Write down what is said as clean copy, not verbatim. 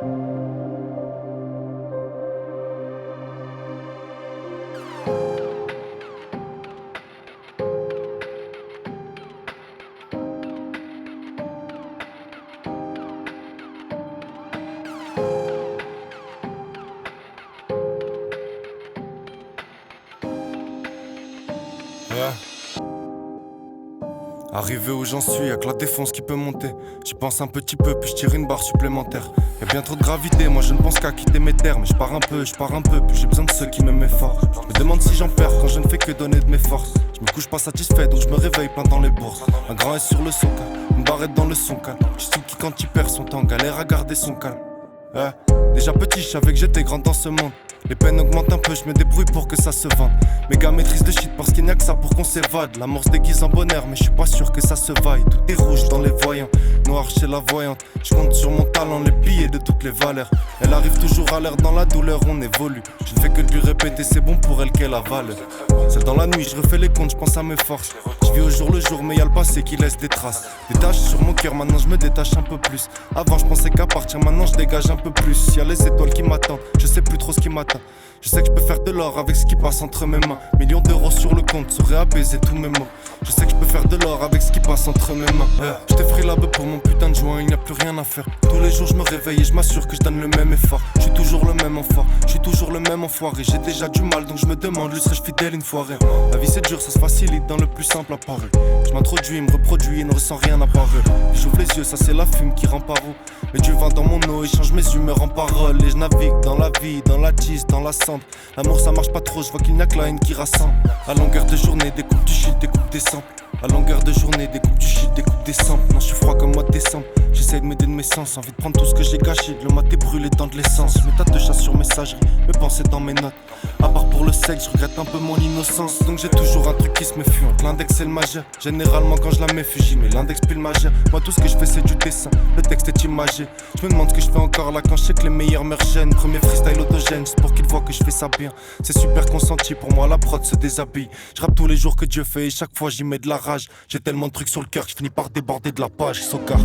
Ouais. Arrivé où j'en suis, y'a que la défense qui peut monter. J'y pense un petit peu, puis je tire une barre supplémentaire. Y'a bien trop de gravité, moi je ne pense qu'à quitter mes terres. Mais je pars un peu, puis j'ai besoin de ceux qui m'aiment fort. Je me demande si j'en perds quand je ne fais que donner de mes forces. Je me couche pas satisfait, donc je me réveille plein dans les bourses. Un grand S sur le son calme, une barrette dans le son calme. Je suis qui quand il perd son temps, galère à garder son calme. Ouais. Déjà petit, je savais que j'étais grand dans ce monde. Les peines augmentent un peu, je me débrouille pour que ça se vende. Mes gars maîtrisent de shit parce qu'il n'y a que ça pour qu'on s'évade. L'amour se déguise en bonheur, mais je suis pas sûr que ça se vaille. Tout est rouge dans les voyants, noir chez la voyante. Je compte sur mon talent, les billets de toutes les valeurs. Elle arrive toujours à l'heure, dans la douleur on évolue. Je ne fais que de lui répéter, c'est bon pour elle qu'elle avale. Celle dans la nuit, je refais les comptes, je pense à mes forces. Je vis au jour le jour, mais y'a le passé qui laisse des traces. Des taches sur mon cœur, maintenant je me détache un peu plus. Avant je pensais qu'à partir, maintenant je dégage un peu plus. Y'a les étoiles qui m'attendent, je sais plus trop ce qui m'attend. Je sais que je peux faire de l'or avec ce qui passe entre mes mains. Millions d'euros sur le compte, saurait apaiser tous mes maux. Je sais que je peux faire de l'or avec ce qui passe entre mes mains. Je t'ai la beuh pour mon putain de joint, il n'y a plus rien à faire. Tous les jours je me réveille et je m'assure que je donne le même effort. Je suis toujours le même enfant, je suis toujours le même enfoiré. J'ai déjà du mal donc je me demande, lui serais-je fidèle une fois rêve. La vie c'est dur, ça se facilite dans le plus simple apparu. Je m'introduis, me reproduis et ne ressens rien à part eux. J'ouvre les yeux, ça c'est la fume qui rend paro. Mais du vin dans mon eau, il change mes humeurs en paroles. Et je navigue dans la vie, dans la tisse, dans la cendre. L'amour ça marche pas trop, je vois qu'il n'y a que la haine qui rassemble. À longueur de journée, des coupes du shit, des coupes des samples. À longueur de journée, des coupes du shit, des coupes des samples. Non, je suis froid comme mois de décembre. J'essaie de m'aider de mes sens, envie de prendre tout ce que j'ai gâché, de le mater brûler dans de l'essence. Je m'étate de chasse sur messagerie, mes pensées dans mes notes. À part pour le sexe, je regrette un peu mon innocence. Donc j'ai toujours un truc qui se méfie entre l'index et le majeur. Généralement quand je la méfie, j'y mets l'index puis le majeur. Moi tout ce que je fais c'est du dessin, le texte est imagé. Je me demande ce que je fais encore là quand je sais que les meilleurs meurent jeunes. Premier freestyle autogène, c'est pour qu'ils voient que je fais ça bien. C'est super consenti, pour moi la prod se déshabille. Je rappe tous les jours que Dieu fait et chaque fois j'y mets de la rage. J'ai tellement de trucs sur le cœur que je finis par déborder de la page, Sokar.